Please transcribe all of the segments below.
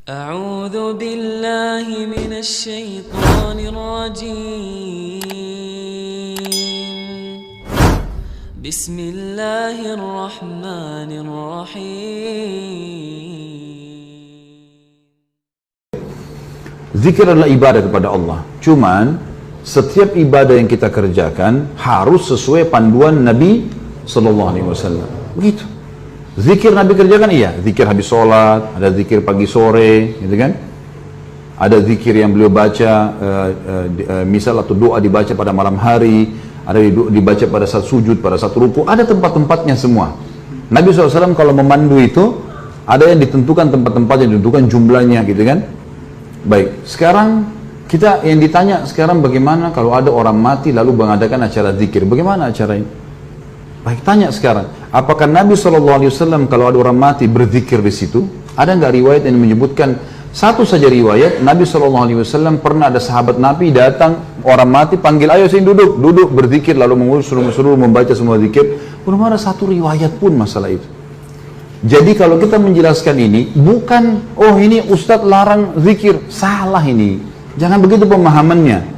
أعوذ بالله من الشيطان الرجيم بسم الله الرحمن الرحيم. Zikir adalah ibadah kepada Allah. Cuman setiap ibadah yang kita kerjakan harus sesuai panduan Nabi SAW. Begitu. Zikir Nabi kerjakan iya, zikir habis sholat, ada zikir pagi sore, gitu kan? Ada zikir yang beliau baca, misal atau doa dibaca pada malam hari, ada dibaca pada saat sujud, pada saat ruku, ada tempat-tempatnya semua. Nabi SAW kalau memandu itu, ada yang ditentukan tempat-tempat yang ditentukan jumlahnya, gitu kan? Baik, sekarang kita yang ditanya sekarang bagaimana kalau ada orang mati lalu mengadakan acara zikir, bagaimana acara ini? Baik, tanya sekarang, apakah Nabi SAW kalau ada orang mati berzikir di situ? Ada nggak riwayat yang menyebutkan, satu saja riwayat, Nabi SAW pernah ada sahabat Nabi datang, orang mati panggil, ayo sini duduk, duduk berzikir, lalu suruh membaca semua zikir. Belum ada satu riwayat pun masalah itu. Jadi kalau kita menjelaskan ini, bukan, oh ini Ustadz larang zikir, salah ini. Jangan begitu pemahamannya.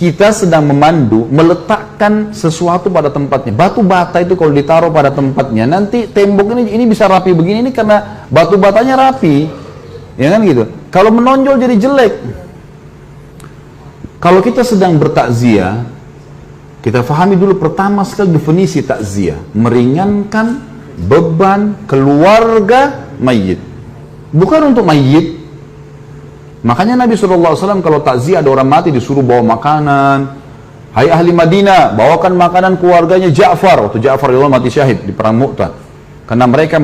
Kita sedang memandu, meletakkan sesuatu pada tempatnya. Batu bata itu kalau ditaruh pada tempatnya, nanti tembok ini bisa rapi begini, ini karena batu batanya rapi. Ya kan gitu. Kalau menonjol jadi jelek. Kalau kita sedang bertakziah, kita fahami dulu pertama sekali definisi takziah. Meringankan beban keluarga mayit. Bukan untuk mayit. Makanya Nabi SAW kalau takziah ada orang mati disuruh bawa makanan. Hai ahli Madinah, bawakan makanan keluarganya Ja'far. Waktu Ja'far mati syahid di perang Mu'tah. Karena mereka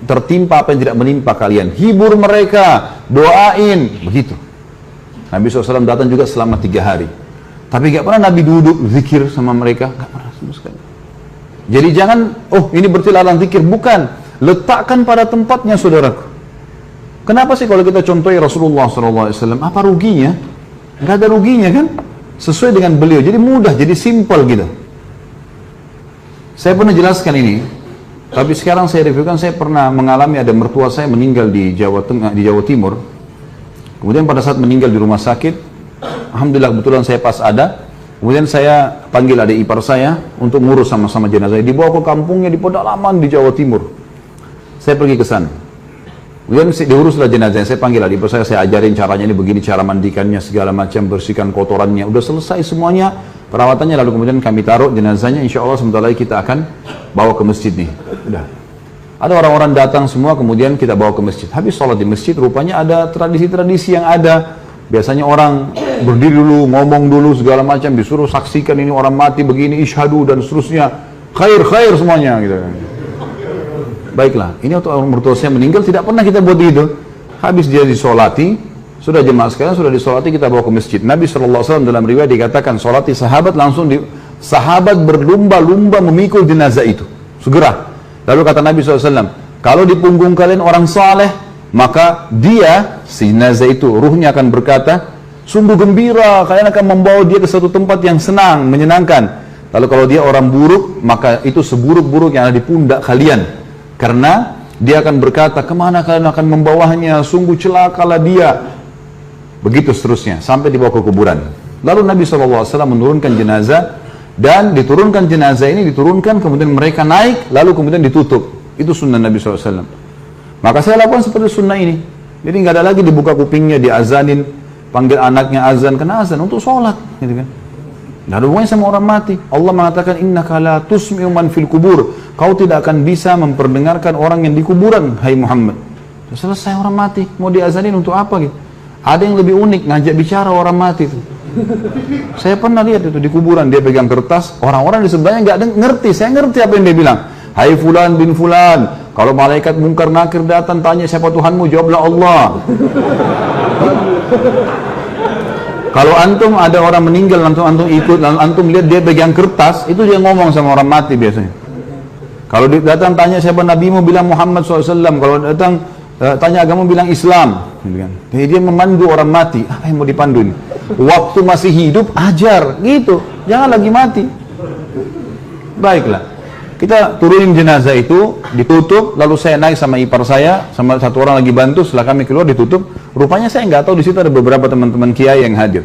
tertimpa apa yang tidak menimpa kalian. Hibur mereka, doain. Begitu. Nabi SAW datang juga selama 3 hari. Tapi gak pernah Nabi duduk zikir sama mereka. Gak pernah sama sekali. Jadi jangan, oh ini berarti larang zikir. Bukan. Letakkan pada tempatnya saudaraku. Kenapa sih kalau kita contohi Rasulullah SAW, apa ruginya? Nggak ada ruginya kan? Sesuai dengan beliau, jadi mudah, jadi simple gitu. Saya pernah jelaskan ini, tapi sekarang saya reviewkan, saya pernah mengalami ada mertua saya meninggal di Jawa Tengah, di Jawa Timur. Kemudian pada saat meninggal di rumah sakit, alhamdulillah kebetulan saya pas ada. Kemudian saya panggil adik ipar saya untuk ngurus sama-sama jenazah. Dibawa ke kampungnya di pedalaman di Jawa Timur. Saya pergi ke sana. Kemudian diuruslah jenazah, saya panggil adik saya ajarin caranya ini begini, cara mandikannya segala macam, bersihkan kotorannya, udah selesai semuanya perawatannya, lalu kemudian kami taruh jenazahnya, insya Allah sebentar lagi kita akan bawa ke masjid nih. Udah. Ada orang-orang datang semua, kemudian kita bawa ke masjid. Habis sholat di masjid, rupanya ada tradisi-tradisi yang ada. Biasanya orang berdiri dulu, ngomong dulu segala macam, disuruh saksikan ini orang mati begini, isyhadu dan seterusnya, khair semuanya gitu. Baiklah, ini waktu orang mertua saya meninggal tidak pernah kita buat itu. Habis dia disolati, sudah jemaah sekalian sudah disolati, kita bawa ke masjid. Nabi SAW dalam riwayat dikatakan solati sahabat langsung sahabat berlumba-lumba memikul jenazah itu segera. Lalu kata Nabi SAW, kalau di punggung kalian orang saleh, maka dia si jenazah itu ruhnya akan berkata, sungguh gembira, kalian akan membawa dia ke satu tempat yang senang, menyenangkan. Lalu kalau dia orang buruk, maka itu seburuk-buruk yang ada di pundak kalian. Karena dia akan berkata, kemana kalian akan membawanya, sungguh celakalah dia. Begitu seterusnya, sampai dibawa ke kuburan. Lalu Nabi SAW menurunkan jenazah, dan diturunkan jenazah ini, diturunkan, kemudian mereka naik, lalu kemudian ditutup. Itu sunnah Nabi SAW. Maka saya lakukan seperti sunnah ini. Jadi nggak ada lagi dibuka kupingnya, diazanin, panggil anaknya azan, kena azan untuk sholat. Gitu kan. Nggak ada hubungannya sama orang mati. Allah mengatakan, innaka la tusmi'u man fil kubur. Kau tidak akan bisa memperdengarkan orang yang di kuburan, hai Muhammad. Selesai orang mati, mau diazanin untuk apa gitu? Ada yang lebih unik, ngajak bicara orang mati itu. Saya pernah lihat itu di kuburan, dia pegang kertas, orang-orang di sebelahnya nggak ngerti. Saya ngerti apa yang dia bilang. Hai fulan bin fulan, kalau malaikat mungkar nakir datang tanya siapa Tuhanmu, jawablah Allah. Kalau antum ada orang meninggal, antum ikut, antum lihat dia pegang kertas, itu dia ngomong sama orang mati biasanya. Kalau datang tanya siapa nabimu, bilang Muhammad SAW. Kalau datang tanya agama, bilang Islam. Jadi dia memandu orang mati. Apa yang mau dipandu ini? Waktu masih hidup, ajar. Gitu. Jangan lagi mati. Baiklah. Kita turunin jenazah itu, ditutup, lalu saya naik sama ipar saya, sama satu orang lagi bantu, setelah kami keluar ditutup. Rupanya saya nggak tahu di situ ada beberapa teman-teman kiai yang hadir.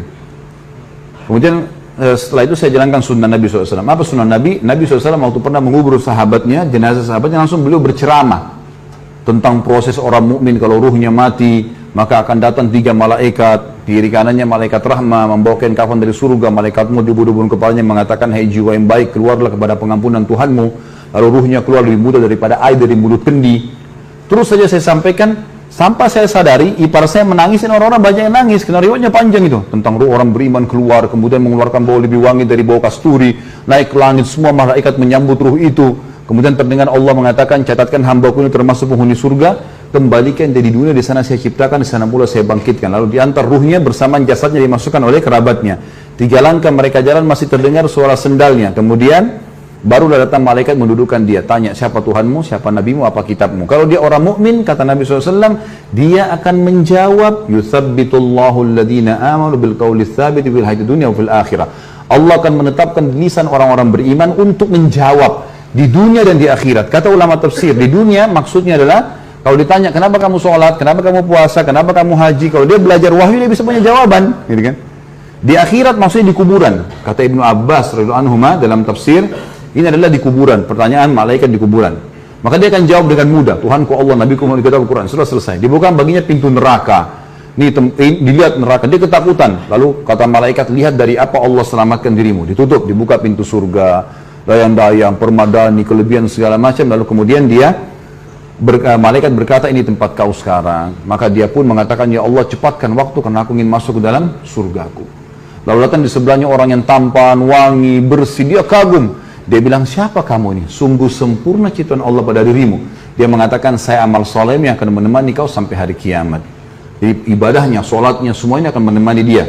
Kemudian setelah itu saya jalankan sunnah Nabi SAW. Apa sunnah Nabi? Nabi SAW waktu pernah mengubur sahabatnya, jenazah sahabatnya, langsung beliau berceramah tentang proses orang mukmin kalau ruhnya mati, maka akan datang 3 malaikat, di kiri kanannya malaikat rahmah membawakan kafan dari surga, malaikat maut dibunuh-bunuh kepalanya mengatakan, hai jiwa yang baik, keluarlah kepada pengampunan Tuhanmu, lalu ruhnya keluar lebih mudah daripada air dari mulut kendi. Terus saja saya sampaikan, sampai saya sadari, ipar saya menangis, dan orang-orang banyak yang nangis, karena riwayatnya panjang itu, tentang ruh orang beriman keluar, kemudian mengeluarkan bau lebih wangi dari bau kasturi, naik ke langit, semua malaikat menyambut ruh itu. Kemudian terdengar Allah mengatakan, catatkan hambaku ini termasuk penghuni surga, kembalikan dari dunia, di sana saya ciptakan, di sana pula saya bangkitkan. Lalu diantar ruhnya bersama jasadnya dimasukkan oleh kerabatnya. 3 langkah mereka jalan masih terdengar suara sendalnya. Kemudian barulah datang malaikat mendudukkan dia, tanya siapa Tuhanmu, siapa nabimu, apa kitabmu. Kalau dia orang mukmin, kata Nabi SAW, dia akan menjawab, yuthabbitullahu alladhina amanu bil qawli tsabit fil hayatid dunya wa fil akhirah. Allah akan menetapkan lisan orang-orang beriman untuk menjawab di dunia dan di akhirat. Kata ulama tafsir, di dunia maksudnya adalah kalau ditanya kenapa kamu sholat, kenapa kamu puasa, kenapa kamu haji, kalau dia belajar wahyu dia bisa punya jawaban, gitu kan? Di akhirat maksudnya di kuburan. Kata Ibnu Abbas radhiyallahu anhuma dalam tafsir, ini adalah di kuburan, pertanyaan malaikat di kuburan. Maka dia akan jawab dengan mudah, Tuhanku Allah, Nabiku Muhammad, kitab Al-Quran, sudah selesai. Dibuka baginya pintu neraka. Dilihat neraka, dia ketakutan. Lalu kata malaikat, lihat dari apa Allah selamatkan dirimu. Ditutup, dibuka pintu surga, dayang-dayang, permadani, kelebihan segala macam. Lalu kemudian malaikat berkata, ini tempat kau sekarang. Maka dia pun mengatakan, ya Allah cepatkan waktu karena aku ingin masuk ke dalam surgaku. Lalu datang di sebelahnya orang yang tampan, wangi, bersih, dia kagum. Dia bilang, siapa kamu ini? Sungguh sempurna ciptaan Allah pada dirimu. Dia mengatakan, saya amal soleh yang akan menemani kau sampai hari kiamat. Jadi ibadahnya, sholatnya, semuanya akan menemani dia.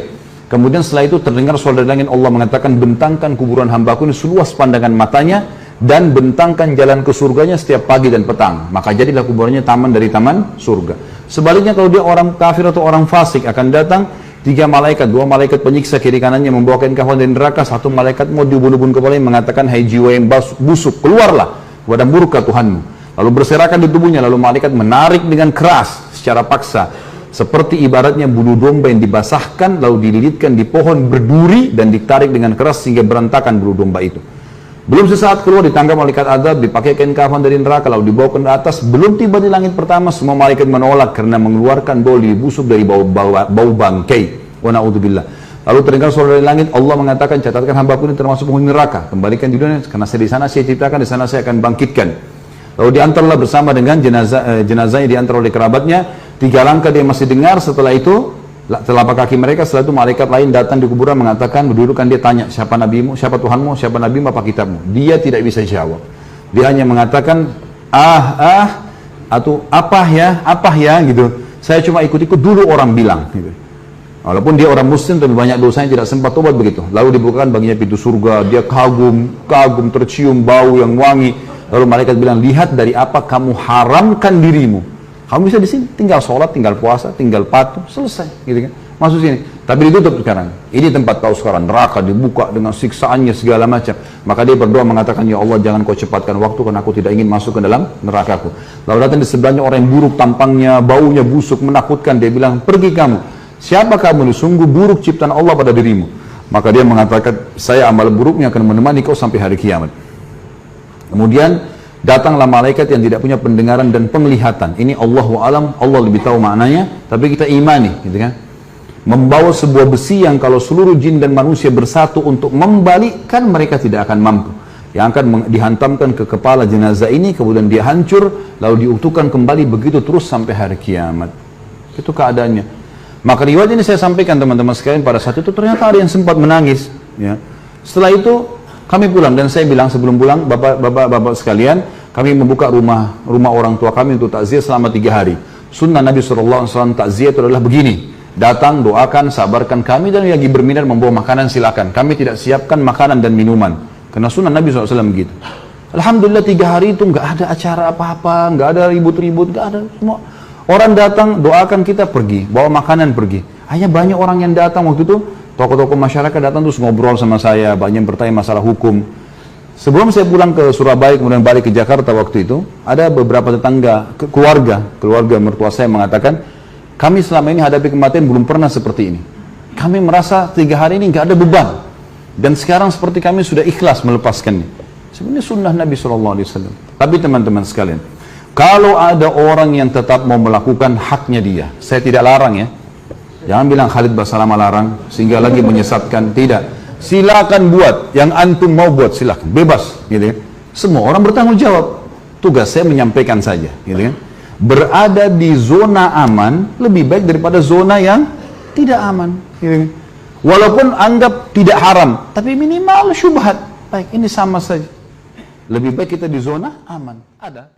Kemudian setelah itu terdengar suara dari langit, Allah mengatakan, bentangkan kuburan hambaku ini seluas pandangan matanya, dan bentangkan jalan ke surganya setiap pagi dan petang. Maka jadilah kuburannya taman dari taman surga. Sebaliknya kalau dia orang kafir atau orang fasik, akan datang 3 malaikat, 2 malaikat penyiksa kiri kanannya membawakan kafan dari neraka, 1 malaikat mau dibunuh-bunuh kepalanya mengatakan, hai jiwa yang busuk, keluarlah kepada murka Tuhanmu. Lalu berserakan di tubuhnya, lalu malaikat menarik dengan keras secara paksa, seperti ibaratnya bulu domba yang dibasahkan lalu dililitkan di pohon berduri dan ditarik dengan keras sehingga berantakan bulu domba itu. Belum sesaat keluar ditangkap malaikat azab, dipakai kain kafan dari neraka lalu dibawa ke atas. Belum tiba di langit pertama, semua malaikat menolak karena mengeluarkan bau busuk dari bau bangkai. Wa na'udzubillah. Lalu terdengar suara dari langit, Allah mengatakan, catatkan hambaku ini termasuk penghuni neraka, kembalikan di dunia karena di sana saya ciptakan, di sana saya akan bangkitkan. Lalu diantarlah bersama dengan jenazahnya diantar oleh kerabatnya. 3 langkah dia masih dengar, setelah itu telapak kaki mereka, setelah itu malaikat lain datang di kuburan mengatakan, mendudukkan dia, tanya siapa nabimu, siapa Tuhanmu, siapa nabimu, apa kitabmu. Dia tidak bisa jawab, dia hanya mengatakan atau apa ya gitu. Saya cuma ikut-ikut dulu orang bilang gitu. Walaupun dia orang muslim tapi banyak dosanya, tidak sempat tobat begitu. Lalu dibukakan baginya pintu surga, dia kagum tercium bau yang wangi. Lalu malaikat bilang, lihat dari apa kamu haramkan dirimu. Kamu bisa di sini, tinggal sholat, tinggal puasa, tinggal patuh, selesai, gitu kan? Masuk sini. Tapi ditutup sekarang. Ini tempat kau sekarang, neraka dibuka dengan siksaannya segala macam. Maka dia berdoa mengatakan, ya Allah jangan kau cepatkan waktu karena aku tidak ingin masuk ke dalam nerakaku. Lalu datang di sebelahnya orang yang buruk tampangnya, baunya busuk, menakutkan. Dia bilang, pergi kamu. Siapa kamu ini? Sungguh buruk ciptaan Allah pada dirimu. Maka dia mengatakan, saya amal buruknya akan menemani kau sampai hari kiamat. Kemudian datanglah malaikat yang tidak punya pendengaran dan penglihatan. Ini Allahu alam, Allah lebih tahu maknanya, tapi kita imani, gitu kan? Membawa sebuah besi yang kalau seluruh jin dan manusia bersatu untuk membalikkan, mereka tidak akan mampu. Yang akan dihantamkan ke kepala jenazah ini, kemudian dia hancur, lalu diutuhkan kembali begitu terus sampai hari kiamat. Itu keadaannya. Maka riwayat ini saya sampaikan teman-teman sekalian, pada saat itu ternyata ada yang sempat menangis. Ya. Setelah itu kami pulang, dan saya bilang sebelum pulang, bapak sekalian, kami membuka rumah orang tua kami untuk takziah selama 3 hari. Sunnah Nabi SAW takziah itu adalah begini, datang, doakan, sabarkan kami, dan lagi berminat membawa makanan silakan. Kami tidak siapkan makanan dan minuman, karena sunnah Nabi SAW begitu. Alhamdulillah 3 hari itu nggak ada acara apa-apa, nggak ada ribut-ribut, nggak ada semua. Orang datang, doakan kita, pergi, bawa makanan, pergi. Hanya banyak orang yang datang waktu itu. Tokoh-tokoh masyarakat datang terus ngobrol sama saya, banyak yang bertanya masalah hukum. Sebelum saya pulang ke Surabaya, kemudian balik ke Jakarta waktu itu, ada beberapa tetangga, keluarga mertua saya mengatakan, kami selama ini hadapi kematian belum pernah seperti ini. Kami merasa 3 hari ini nggak ada beban. Dan sekarang seperti kami sudah ikhlas melepaskannya. Sebenarnya sunnah Nabi SAW. Tapi teman-teman sekalian, kalau ada orang yang tetap mau melakukan haknya dia, saya tidak larang ya. Jangan bilang Khalid Basalamah larang, sehingga lagi menyesatkan. Tidak. Silakan buat, yang antum mau buat silakan, bebas, gitu kan. Semua orang bertanggung jawab. Tugas saya menyampaikan saja, gitu kan. Berada di zona aman lebih baik daripada zona yang tidak aman, gitu kan. Walaupun anggap tidak haram, tapi minimal syubhat. Baik, ini sama saja. Lebih baik kita di zona aman. Ada